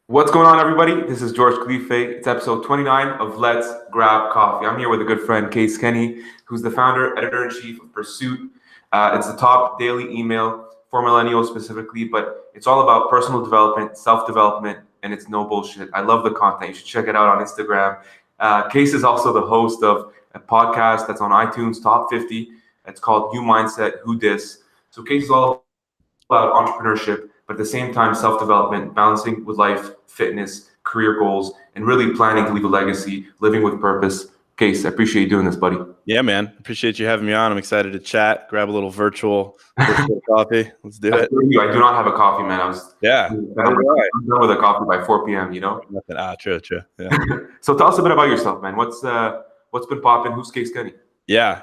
What's going on, everybody? This is George Khalife. It's episode 29 of Let's Grab Coffee. I'm here with a good friend, Case Kenny, who's the founder, editor-in-chief of Pursuit. It's the top daily email for millennials specifically, but it's all about personal development, self-development, and it's no bullshit. I love the content. You should check it out on Instagram. Case is also the host of a podcast that's on iTunes, Top 50. It's called You Mindset, Who Dis. So Case is all about entrepreneurship, but at the same time, self-development, balancing with life, fitness, career goals, and really planning to leave a legacy, living with purpose. Case, I appreciate you doing this, buddy. Yeah, man. Appreciate you having me on. I'm excited to chat, grab a little virtual coffee. Let's do it. I do not have a coffee, man. I'm done with a coffee by 4 p.m., you know? True. Yeah. So tell us a bit about yourself, man. What's been popping? Who's Case Kenny? Yeah.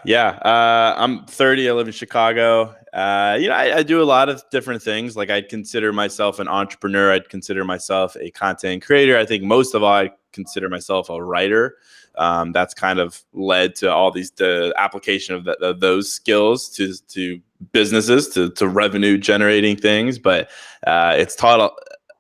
I'm 30. I live in Chicago. I do a lot of different things. Like, I'd consider myself an entrepreneur. I'd consider myself a content creator. I think most of all, I consider myself a writer. That's kind of led to all the application of those skills to businesses, to revenue generating things. But it's taught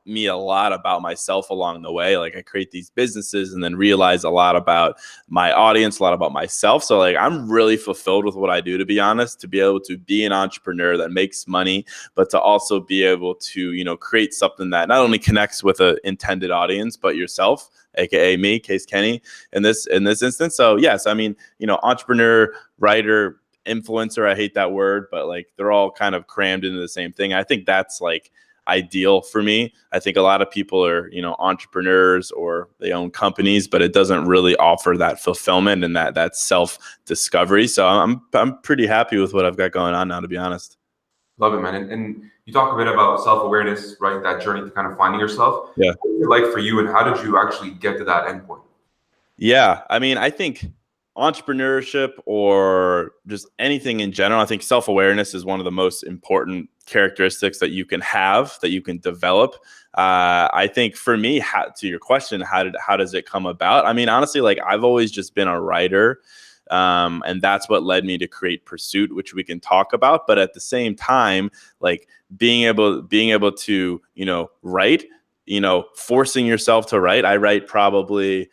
me a lot about myself along the way. Like, I create these businesses and then realize a lot about my audience, a lot about myself. So like, I'm really fulfilled with what I do, to be honest, to be able to be an entrepreneur that makes money, but to also be able to, create something that not only connects with an intended audience, but yourself, aka me, Case Kenny, in this instance. So yes, I mean, entrepreneur, writer, influencer, I hate that word, but like, they're all kind of crammed into the same thing. I think that's like ideal for me. I think a lot of people are, entrepreneurs or they own companies, but it doesn't really offer that fulfillment and that self-discovery. So I'm pretty happy with what I've got going on now, to be honest. Love it, man. And you talk a bit about self-awareness, right? That journey to kind of finding yourself. Yeah. What was it like for you, and how did you actually get to that endpoint? Yeah. I mean, I think entrepreneurship or just anything in general, I think self-awareness is one of the most important characteristics that you can have, that you can develop. I think for me, to your question, how does it come about? I mean, honestly, like, I've always just been a writer. And that's what led me to create Pursuit, which we can talk about. But at the same time, like, being able to, write, forcing yourself to write. I write probably,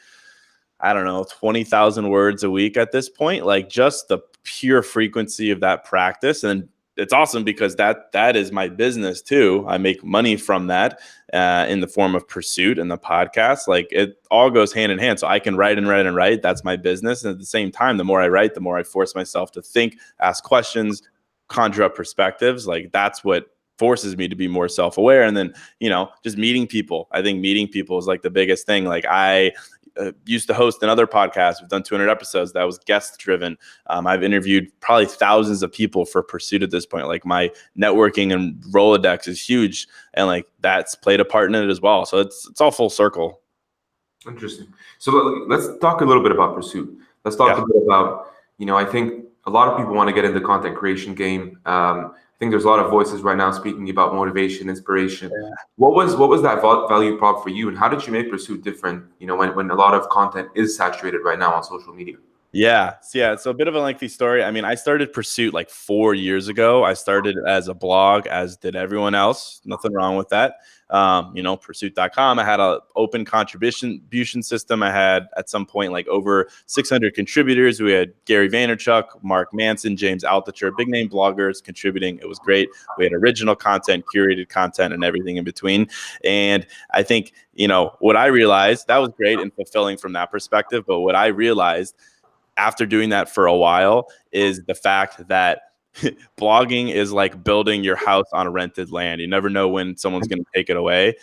I don't know, 20,000 words a week at this point. Like, just the pure frequency of that practice. And it's awesome because that is my business too. I make money from that in the form of Pursuit and the podcast. Like, it all goes hand in hand. So I can write and write and write. That's my business. And at the same time, the more I write, the more I force myself to think, ask questions, conjure up perspectives. Like, that's what forces me to be more self-aware. And then, just meeting people. I think meeting people is like the biggest thing. Like, I used to host another podcast. We've done 200 episodes. That was guest driven. I've interviewed probably thousands of people for Pursuit at this point. Like, my networking and Rolodex is huge, and like, that's played a part in it as well. So it's all full circle. Interesting. So let's talk a little bit about Pursuit. Let's talk a bit about, I think a lot of people want to get into the content creation game. I think there's a lot of voices right now speaking about motivation, inspiration. Yeah. What was that value prop for you, and how did you make Pursuit different? When a lot of content is saturated right now on social media. Yeah. So a bit of a lengthy story. I mean, I started Pursuit like 4 years ago. I started as a blog, as did everyone else. Nothing wrong with that. Pursuit.com. I had an open contribution system. I had at some point like over 600 contributors. We had Gary Vaynerchuk, Mark Manson, James Altucher, big name bloggers contributing. It was great. We had original content, curated content, and everything in between. And I think, what I realized, that was great and fulfilling from that perspective. But what I realized after doing that for a while is the fact that blogging is like building your house on rented land. You never know when someone's going to take it away.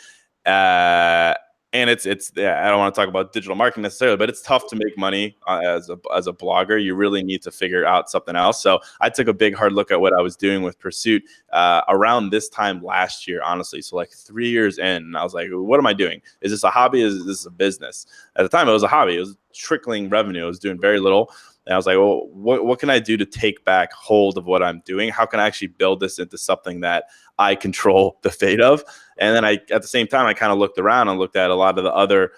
And it's I don't want to talk about digital marketing necessarily, but it's tough to make money as a blogger. You really need to figure out something else. So I took a big hard look at what I was doing with Pursuit around this time last year, honestly. So like 3 years in, and I was like, what am I doing? Is this a hobby? Is this a business? At the time, it was a hobby. It was trickling revenue. I was doing very little. And I was like, well, what can I do to take back hold of what I'm doing? How can I actually build this into something that I control the fate of? And then at the same time, I kind of looked around and looked at a lot of the other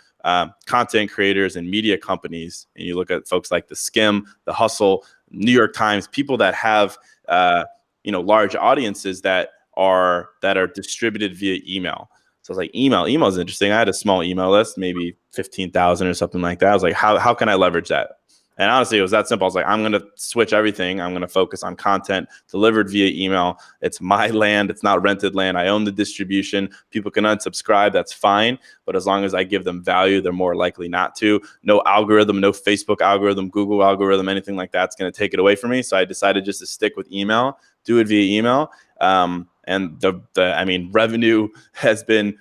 content creators and media companies. And you look at folks like The Skim, The Hustle, New York Times, people that have, large audiences that are distributed via email. So I was like, email is interesting. I had a small email list, maybe 15,000 or something like that. I was like, how can I leverage that? And honestly, it was that simple. I was like, I'm going to switch everything. I'm going to focus on content delivered via email. It's my land. It's not rented land. I own the distribution. People can unsubscribe. That's fine. But as long as I give them value, they're more likely not to. No algorithm, no Facebook algorithm, Google algorithm, anything like that's going to take it away from me. So I decided just to stick with email, do it via email. And revenue has been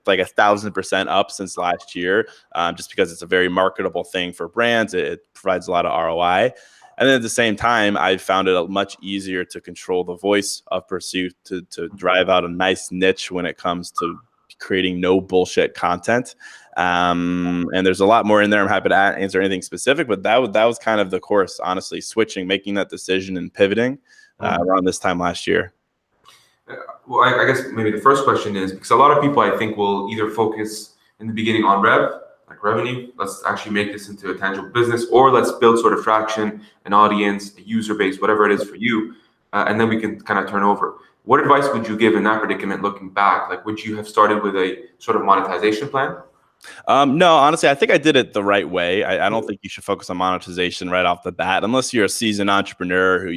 like 1,000% up since last year, just because it's a very marketable thing for brands. It provides a lot of ROI. And then at the same time, I found it much easier to control the voice of Pursuit, to drive out a nice niche when it comes to creating no bullshit content. And there's a lot more in there. I'm happy to answer anything specific, but that was kind of the course, honestly, switching, making that decision and pivoting around this time last year. Well, I guess maybe the first question is, because a lot of people I think will either focus in the beginning on revenue, let's actually make this into a tangible business, or let's build sort of traction, an audience, a user base, whatever it is for you, and then we can kind of turn over. What advice would you give in that predicament looking back? Like, would you have started with a sort of monetization plan? No, honestly, I think I did it the right way. I don't think you should focus on monetization right off the bat, unless you're a seasoned entrepreneur who,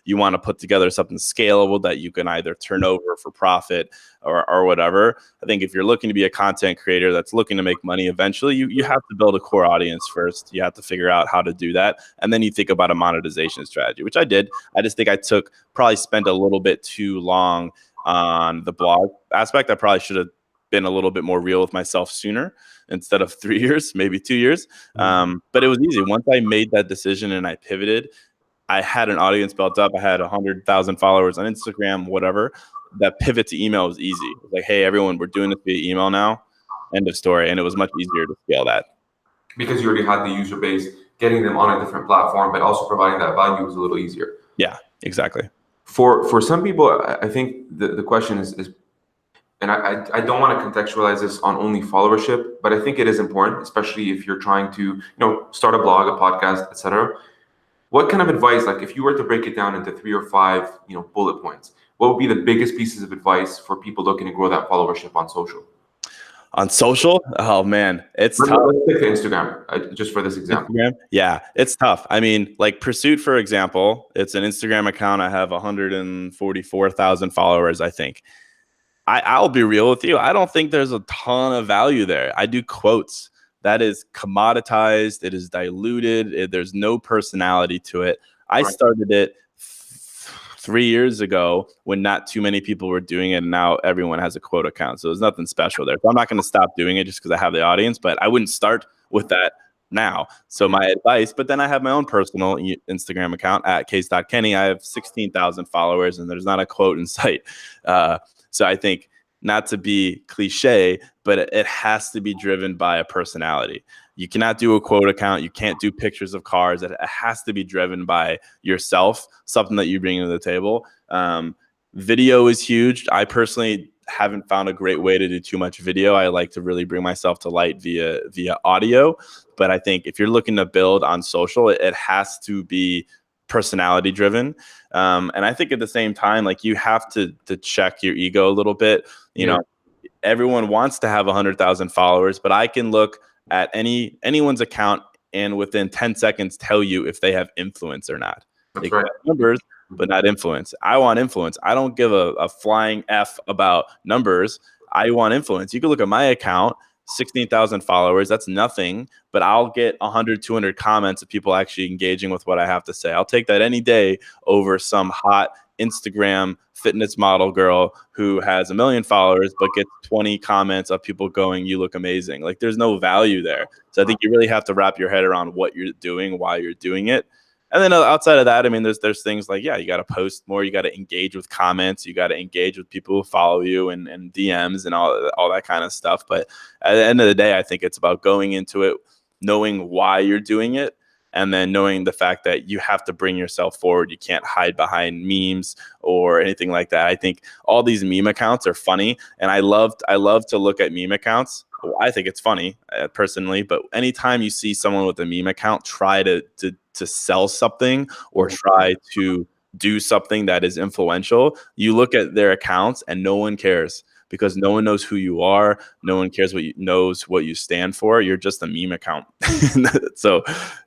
you want to put together something scalable that you can either turn over for profit or whatever. I think if you're looking to be a content creator that's looking to make money eventually, you have to build a core audience first. You have to figure out how to do that. And then you think about a monetization strategy, which I did. I just think I probably spent a little bit too long on the blog aspect. I probably should have been a little bit more real with myself sooner instead of 3 years, maybe 2 years. But it was easy. Once I made that decision and I pivoted, I had an audience built up. I had 100,000 followers on Instagram, whatever. That pivot to email was easy. It was like, hey, everyone, we're doing this via email now. End of story. And it was much easier to scale that. Because you already had the user base, getting them on a different platform, but also providing that value was a little easier. Yeah, exactly. For some people, I think the question is and I don't want to contextualize this on only followership, but I think it is important, especially if you're trying to, start a blog, a podcast, etc. What kind of advice, like if you were to break it down into 3 or 5, bullet points, what would be the biggest pieces of advice for people looking to grow that followership on social? On social? Oh man, it's tough. Let's take Instagram, just for this example. Instagram? Yeah, it's tough. I mean, like Pursuit, for example, it's an Instagram account. I have 144,000 followers, I think. I'll be real with you. I don't think there's a ton of value there. I do quotes. That is commoditized. It is diluted. There's no personality to it. I started it 3 years ago when not too many people were doing it, and now everyone has a quote account. So there's nothing special there. So I'm not going to stop doing it just because I have the audience, but I wouldn't start with that now. So my advice, but then I have my own personal Instagram account at case.kenny. I have 16,000 followers, and there's not a quote in sight. So I think, not to be cliche, but it has to be driven by a personality. You cannot do a quote account. You can't do pictures of cars. It has to be driven by yourself, something that you bring to the table. Video is huge. I personally haven't found a great way to do too much video. I like to really bring myself to light via audio. But I think if you're looking to build on social, it has to be personality driven. And I think at the same time, like you have to check your ego a little bit. You know, everyone wants to have 100,000 followers, but I can look at anyone's account and within 10 seconds tell you if they have influence or not. That's they right. have numbers, but not influence. I want influence. I don't give a flying F about numbers. I want influence. You can look at my account, 16,000 followers. That's nothing, but I'll get 100, 200 comments of people actually engaging with what I have to say. I'll take that any day over some hot Instagram fitness model girl who has 1 million followers, but gets 20 comments of people going, "You look amazing." Like there's no value there. So I think you really have to wrap your head around what you're doing, why you're doing it. And then outside of that, I mean, there's things like, you got to post more. You got to engage with comments. You got to engage with people who follow you and DMs and all that kind of stuff. But at the end of the day, I think it's about going into it, knowing why you're doing it, and then knowing the fact that you have to bring yourself forward. You can't hide behind memes or anything like that. I think all these meme accounts are funny, and I love to look at meme accounts. I think it's funny personally, but anytime you see someone with a meme account try to sell something or try to do something that is influential, you look at their accounts and no one cares. because no one knows who you are. No one cares knows what you stand for. You're just a meme account. So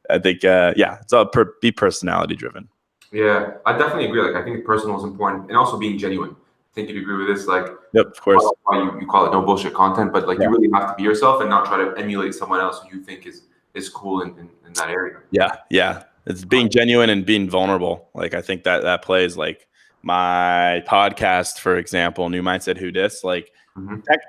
I think, it's all be personality driven. Yeah, I definitely agree. Like, I think personal is important, and also being genuine. I think you'd agree with this. Like, Yep, of course. why you call it no bullshit content, but like, Yeah. you really have to be yourself and not try to emulate someone else who you think is cool in that area. Yeah. It's being genuine and being vulnerable. Like, I think that plays. Like, my podcast, for example, New Mindset Who Dis, like,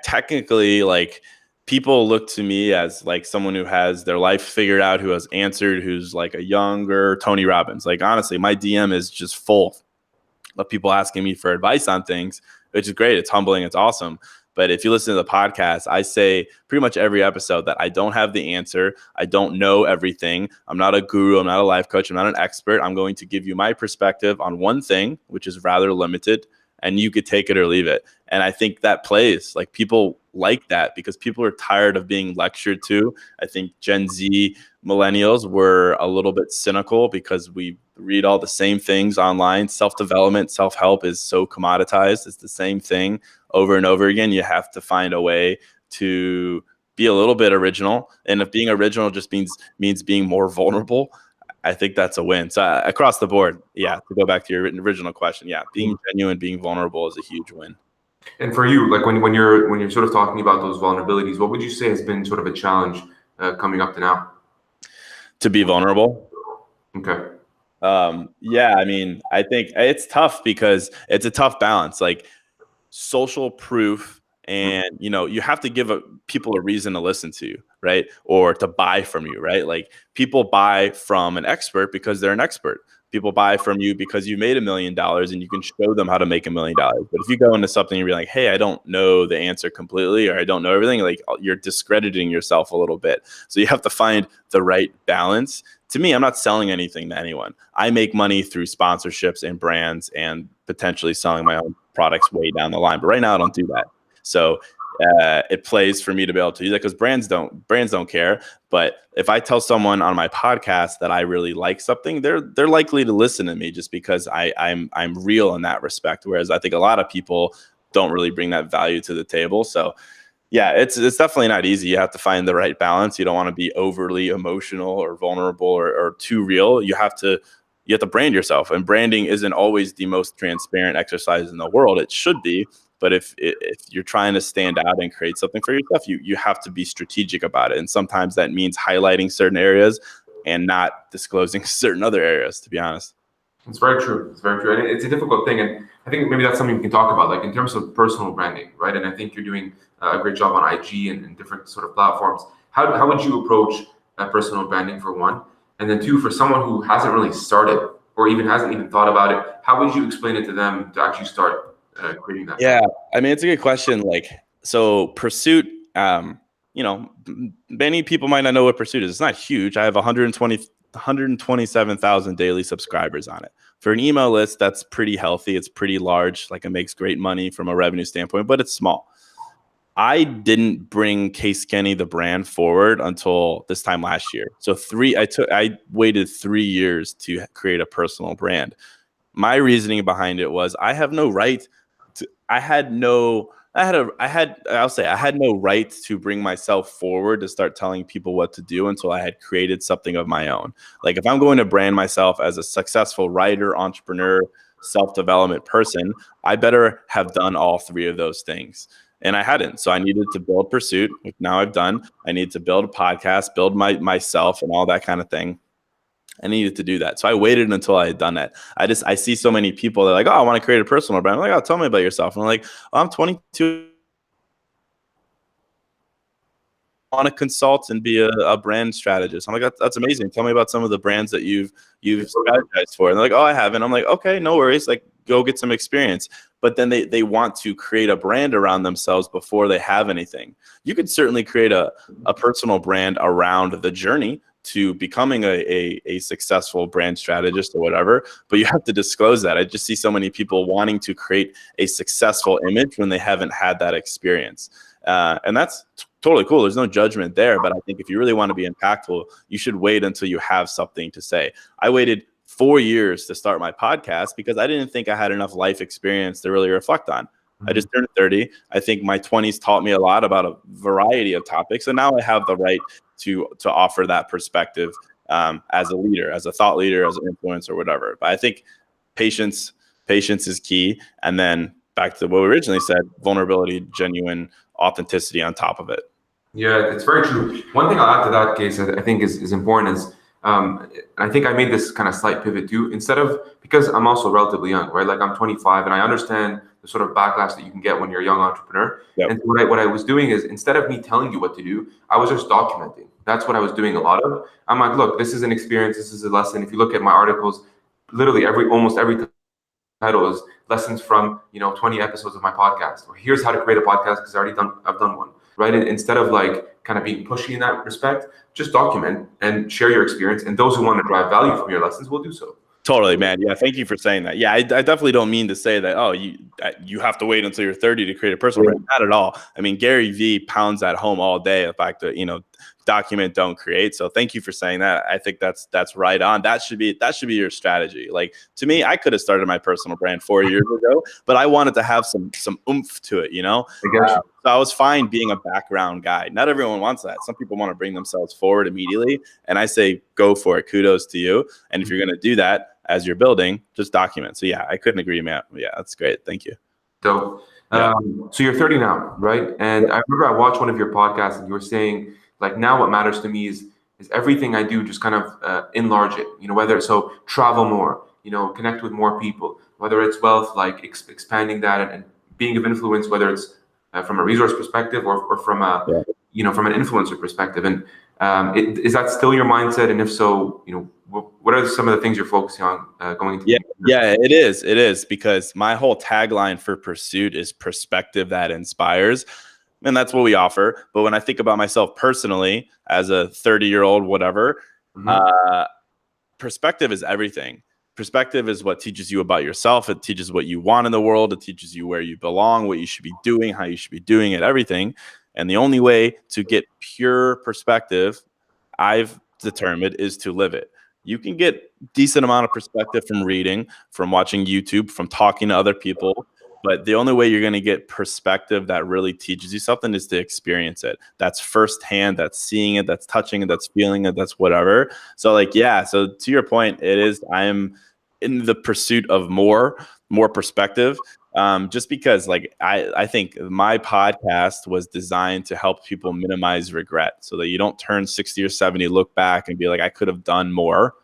technically, like, people look to me as like someone who has their life figured out, who has answered, who's like a younger Tony Robbins. Like, honestly, my DM is just full of people asking me for advice on things, which is great. It's humbling. It's awesome. But if you listen to the podcast, I say pretty much every episode that I don't have the answer. I don't know everything. I'm not a guru. I'm not a life coach. I'm not an expert. I'm going to give you my perspective on one thing, which is rather limited, and you could take it or leave it. And I think that plays. Like, people like that because people are tired of being lectured to. I think Gen Z millennials were a little bit cynical because we read all the same things online. Self-development, self-help is so commoditized. It's the same thing over and over again. You have to find a way to be a little bit original. And if being original just means being more vulnerable, I think that's a win. So across the board, to go back to your original question, being genuine, being vulnerable is a huge win. And for you, like, when you're sort of talking about those vulnerabilities, what would you say has been sort of a challenge coming up to now? To be vulnerable. Okay. I mean, I think it's tough because it's a tough balance. Like, social proof, and you have to give people a reason to listen to you, right? Or to buy from you, right? Like, people buy from an expert because they're an expert. People buy from you because you made $1 million and you can show them how to make $1 million. But if you go into something and you're like, hey, I don't know the answer completely, or I don't know everything, like, you're discrediting yourself a little bit. So you have to find the right balance. To me, I'm not selling anything to anyone. I make money through sponsorships and brands and potentially selling my own products way down the line. But right now I don't do that. So it plays for me to be able to do that because brands don't care. But if I tell someone on my podcast that I really like something, they're likely to listen to me just because I'm real in that respect. Whereas I think a lot of people don't really bring that value to the table. So it's definitely not easy. You have to find the right balance. You don't want to be overly emotional or vulnerable or too real. You have to brand yourself, and branding isn't always the most transparent exercise in the world. It should be, but if you're trying to stand out and create something for yourself, you have to be strategic about it. And sometimes that means highlighting certain areas and not disclosing certain other areas, to be honest. It's very true. It's very true. And it's a difficult thing. And I think maybe that's something we can talk about, like, in terms of personal branding, right? And I think you're doing a great job on IG and different sort of platforms. How would you approach personal branding, for one? And then two, for someone who hasn't really started or hasn't even thought about it, how would you explain it to them to actually start creating that? Yeah, I mean, it's a good question. Like, so Pursuit, many people might not know what Pursuit is. It's not huge. I have 127,000 daily subscribers on it. For an email list, that's pretty healthy. It's pretty large. Like, it makes great money from a revenue standpoint, but it's small. I didn't bring Case Kenny, the brand, forward until this time last year. So I waited 3 years to create a personal brand. My reasoning behind it was I have no right to, I had no right to bring myself forward to start telling people what to do until I had created something of my own. Like, if I'm going to brand myself as a successful writer, entrepreneur, self-development person, I better have done all three of those things. And I hadn't. So I needed to build Pursuit, which now I've done. I need to build a podcast, build myself and all that kind of thing. I needed to do that. So I waited until I had done that. I see so many people that are like, oh, I want to create a personal brand. I'm like, oh, tell me about yourself. And I'm like, oh, I'm 22. I want to consult and be a brand strategist. I'm like, that's amazing. Tell me about some of the brands that you've strategized for. And they're like, oh, I haven't. I'm like, okay, no worries. Like, go get some experience. But then they want to create a brand around themselves before they have anything. You could certainly create a personal brand around the journey to becoming a successful brand strategist or whatever, but you have to disclose that. I just see so many people wanting to create a successful image when they haven't had that experience. And that's totally cool. There's no judgment there, but I think if you really want to be impactful, you should wait until you have something to say. I waited 4 years to start my podcast because I didn't think I had enough life experience to really reflect on. I just turned 30. I think my 20s taught me a lot about a variety of topics, and now I have the right to offer that perspective as a leader, as a thought leader, as an influencer, whatever. But I think patience is key, and then back to what we originally said: vulnerability, genuine authenticity on top of it. Yeah, it's very true. One thing I'll add to that case I think is important is I think I made this kind of slight pivot too. Instead of, because I'm also relatively young, right? Like I'm 25 and I understand the sort of backlash that you can get when you're a young entrepreneur. Yep. And what I was doing is, instead of me telling you what to do, I was just documenting. That's what I was doing a lot of. I'm like, look, this is an experience. This is a lesson. If you look at my articles, literally almost every title is lessons from 20 episodes of my podcast, or here's how to create a podcast because I've done one, right? And instead of like kind of being pushy in that respect, just document and share your experience, and those who want to drive value from your lessons will do so. Totally, man. Yeah, thank you for saying that. Yeah, I definitely don't mean to say that, oh, you have to wait until you're 30 to create a personal brand. Not at all. I mean, Gary Vee pounds that home all day, the fact that, document, don't create. So thank you for saying that. I think that's right on. That should be your strategy. Like, to me, I could have started my personal brand 4 years ago, but I wanted to have some oomph to it, I get you. So I was fine being a background guy. Not everyone wants that. Some people want to bring themselves forward immediately. And I say, go for it. Kudos to you. And if you're going to do that as you're building, just document. So yeah, I couldn't agree, man. Yeah, that's great. Thank you. So, so you're 30 now, right? And I remember I watched one of your podcasts and you were saying, like, now what matters to me is everything I do, just kind of enlarge it, whether so travel more, connect with more people, whether it's wealth, like expanding that and being of influence, whether it's from a resource perspective or from a, from an influencer perspective. And is that still your mindset? And if so, what are some of the things you're focusing on going into? Yeah, it is because my whole tagline for Pursuit is perspective that inspires. And that's what we offer. But when I think about myself personally, as a 30-year-old, whatever, perspective is everything. Perspective is what teaches you about yourself. It teaches what you want in the world. It teaches you where you belong, what you should be doing, how you should be doing it, everything. And the only way to get pure perspective, I've determined, is to live it. You can get decent amount of perspective from reading, from watching YouTube, from talking to other people. But the only way you're going to get perspective that really teaches you something is to experience it. That's firsthand, that's seeing it, that's touching it, that's feeling it, that's whatever. So so to your point, I am in the pursuit of more perspective. Just because I think my podcast was designed to help people minimize regret so that you don't turn 60 or 70, look back and be like, I could have done more.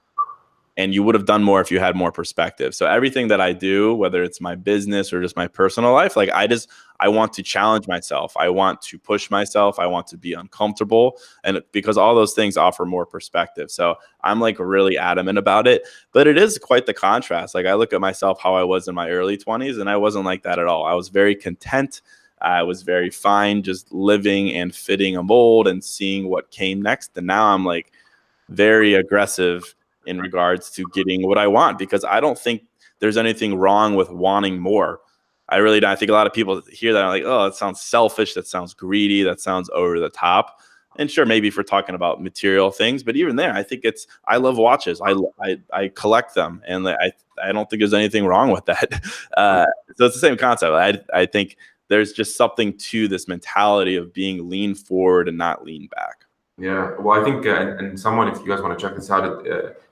And you would have done more if you had more perspective. So everything that I do, whether it's my business or just my personal life, I want to challenge myself. I want to push myself. I want to be uncomfortable. And because all those things offer more perspective. So I'm really adamant about it. But it is quite the contrast. I look at myself how I was in my early 20s, and I wasn't like that at all. I was very content. I was very fine just living and fitting a mold and seeing what came next. And now I'm very aggressive in regards to getting what I want, because I don't think there's anything wrong with wanting more. I really don't. I think a lot of people hear that and are like, oh, that sounds selfish. That sounds greedy. That sounds over the top. And sure, maybe if we're talking about material things, but even there, I think I love watches. I collect them, and I don't think there's anything wrong with that. So it's the same concept. I think there's just something to this mentality of being lean forward and not lean back. Yeah, well, I think, and someone, if you guys want to check this out,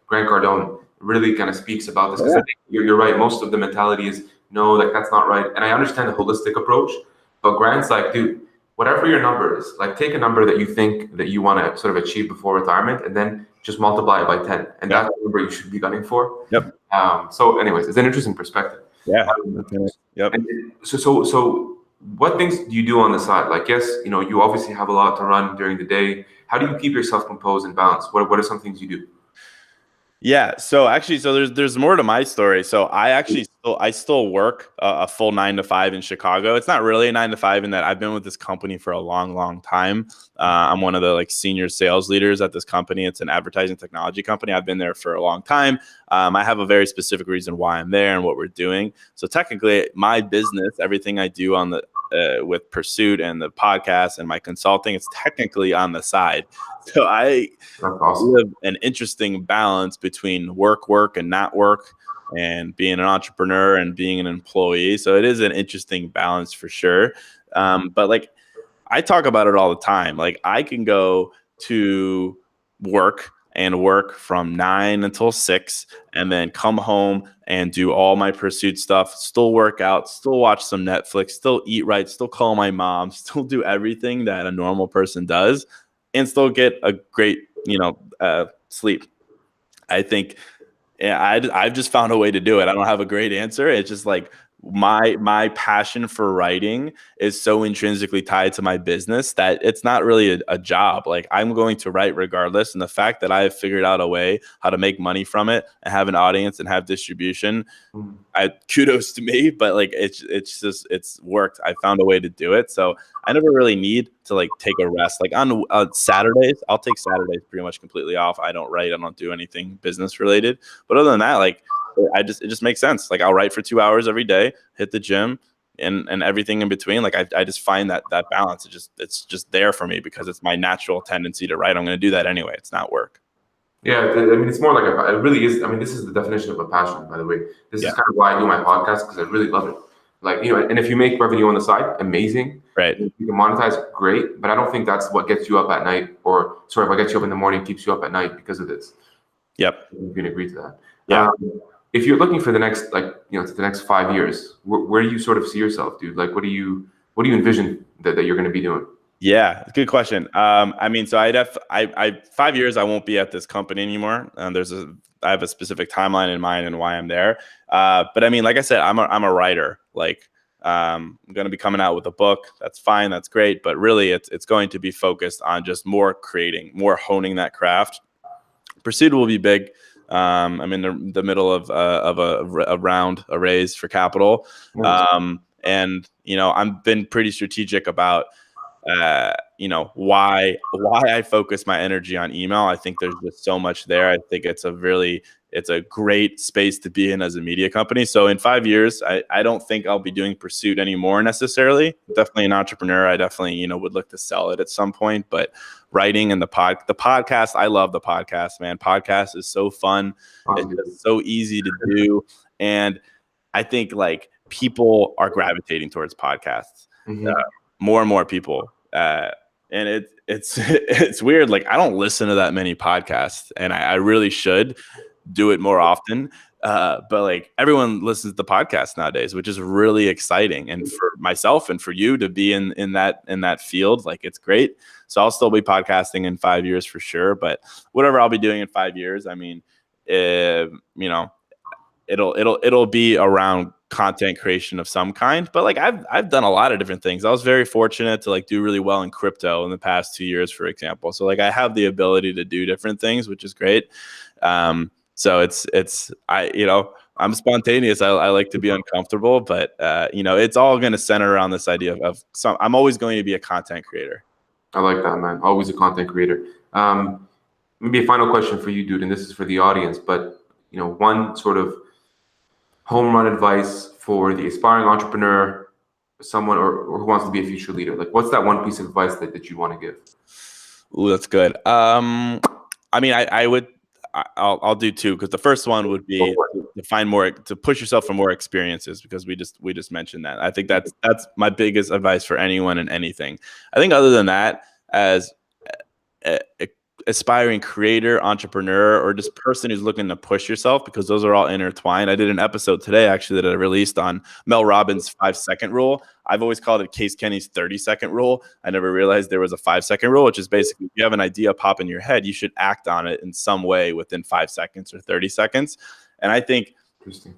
Grant Cardone really kind of speaks about this, because I think you're right. Most of the mentality is, no, that's not right. And I understand the holistic approach, but Grant's like, dude, whatever your number is, take a number that you think that you want to sort of achieve before retirement, and then just multiply it by 10. And that's the number you should be gunning for. Yep. So anyways, it's an interesting perspective. Yeah. Yep. And so what things do you do on the side? Yes, you obviously have a lot to run during the day. How do you keep yourself composed and balanced? What are some things you do? Yeah. So there's more to my story. So I still work a full 9 to 5 in Chicago. It's not really a 9 to 5 in that I've been with this company for a long, long time. I'm one of the senior sales leaders at this company. It's an advertising technology company. I've been there for a long time. I have a very specific reason why I'm there and what we're doing. So technically my business, everything I do on the with Pursuit and the podcast and my consulting. It's technically on the side. So I That's awesome. live an interesting balance between work, and not work, and being an entrepreneur and being an employee. So it is an interesting balance for sure. But like I talk about it all the time. Like I can go to work and work from 9 until 6 and then come home and do all my Pursuit stuff, still work out, still watch some Netflix, still eat right, still call my mom, still do everything that a normal person does and still get a great, sleep. I think I've just found a way to do it. I don't have a great answer. It's just like my passion for writing is so intrinsically tied to my business that it's not really a job. Like I'm going to write regardless. And the fact that I have figured out a way how to make money from it and have an audience and have distribution, kudos to me, but like it's worked. I found a way to do it. So I never really need to like take a rest. Like on Saturdays, I'll take Saturdays pretty much completely off. I don't write. I don't do anything business related. But other than that, like it just makes sense. Like I'll write for 2 hours every day, hit the gym and everything in between. Like I just find that balance. It's just there for me because it's my natural tendency to write. I'm going to do that anyway. It's not work. Yeah, I mean, it's more like it really is. I mean, this is the definition of a passion, by the way. This is kind of why I do my podcast because I really love it. Like, and if you make revenue on the side, amazing. Right. If you can monetize, great. But I don't think that's what gets you up at night what gets you up in the morning, keeps you up at night because of this. Yep. You can agree to that. Yeah. If you're looking for the next, to the next 5 years, where do you sort of see yourself, dude? Like, what do you envision that you're going to be doing? Yeah, good question. I mean, so I 5 years I won't be at this company anymore. I have a specific timeline in mind and why I'm there. But I mean, like I said, I'm a writer. Like I'm going to be coming out with a book. That's fine. That's great. But really, it's going to be focused on just more creating, more honing that craft. Pursuit will be big. I'm in the middle of a raise for capital. And I've been pretty strategic about why I focus my energy on email. I think there's just so much there. I think it's a great space to be in as a media company. So in 5 years, I don't think I'll be doing Pursuit anymore necessarily. Definitely an entrepreneur. I definitely, would look to sell it at some point, but writing and the podcast, I love the podcast, man. Podcast is so fun. It's so easy to do. And I think like people are gravitating towards podcasts. More and more people. And it's weird. Like I don't listen to that many podcasts and I really should do it more often. But like everyone listens to the podcast nowadays, which is really exciting. And for myself and for you to be in that field, like it's great. So I'll still be podcasting in 5 years for sure. But whatever I'll be doing in 5 years, I mean, it'll be around content creation of some kind. But like I've done a lot of different things. I was very fortunate to like do really well in crypto in the past 2 years, for example. So like I have the ability to do different things, which is great. So I'm spontaneous. I like to be uncomfortable, but it's all going to center around this idea of I'm always going to be a content creator. I like that, man. Always a content creator. Maybe a final question for you, dude, and this is for the audience, but one sort of home run advice for the aspiring entrepreneur, someone or who wants to be a future leader. Like, what's that one piece of advice that you want to give? Ooh, that's good. I mean, I'll do two, because the first one would be to push yourself for more experiences, because we just mentioned that. I think that's my biggest advice for anyone and anything. I think other than that, as a aspiring creator, entrepreneur, or just person who's looking to push yourself, because those are all intertwined. I did an episode today actually that I released on Mel Robbins' 5-second rule. I've always called it Case Kenny's 30-second rule. I never realized there was a 5-second rule, which is basically if you have an idea pop in your head, you should act on it in some way within 5 seconds or 30 seconds. And I think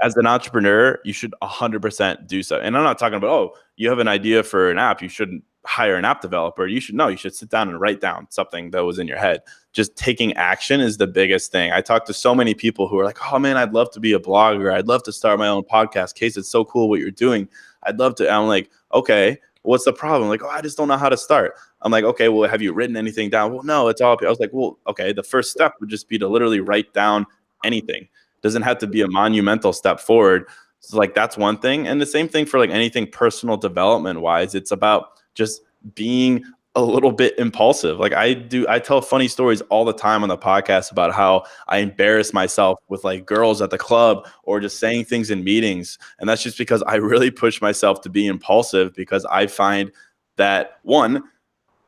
as an entrepreneur, you should 100% do so. And I'm not talking about, you have an idea for an app, you shouldn't hire an app developer. You should sit down and write down something that was in your head. Just taking action is the biggest thing. I talk to so many people who are like, oh man, I'd love to be a blogger. I'd love to start my own podcast. Case, it's so cool what you're doing. I'd love to. I'm like, okay, what's the problem? Like, I just don't know how to start. I'm like, okay, well, have you written anything down? Well, no, it's all. I was like, well, okay, the first step would just be to literally write down anything. Doesn't have to be a monumental step forward. So like that's one thing. And the same thing for like anything personal development wise. It's about just being a little bit impulsive. Like I tell funny stories all the time on the podcast about how I embarrass myself with like girls at the club or just saying things in meetings. And that's just because I really push myself to be impulsive, because I find that one,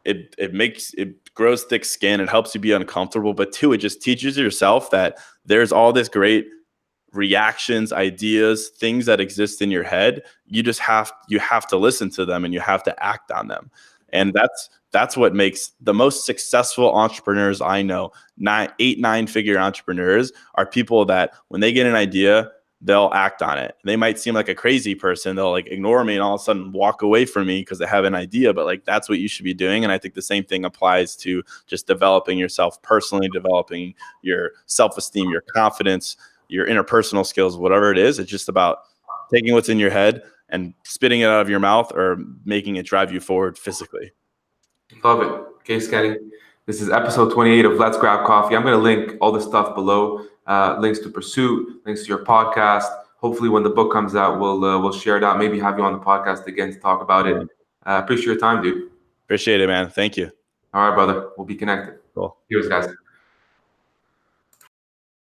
it grows thick skin. It helps you be uncomfortable. But two, it just teaches yourself that there's all this great reactions, ideas, things that exist in your head. You have to listen to them and you have to act on them. And that's what makes the most successful entrepreneurs I know, 9 figure entrepreneurs, are people that when they get an idea, they'll act on it. They might seem like a crazy person. They'll like ignore me and all of a sudden walk away from me because they have an idea, but like that's what you should be doing. And I think the same thing applies to just developing yourself personally, developing your self-esteem, your confidence, your interpersonal skills, whatever it is. It's just about taking what's in your head and spitting it out of your mouth or making it drive you forward physically. Love it. Case Kenny. This is episode 28 of Let's Grab Coffee. I'm going to link all the stuff below, links to Pursuit, links to your podcast. Hopefully when the book comes out, we'll share it out, maybe have you on the podcast again to talk about it. Appreciate your time, dude. Appreciate it, man. Thank you. All right, brother. We'll be connected. Cool. Cheers, guys.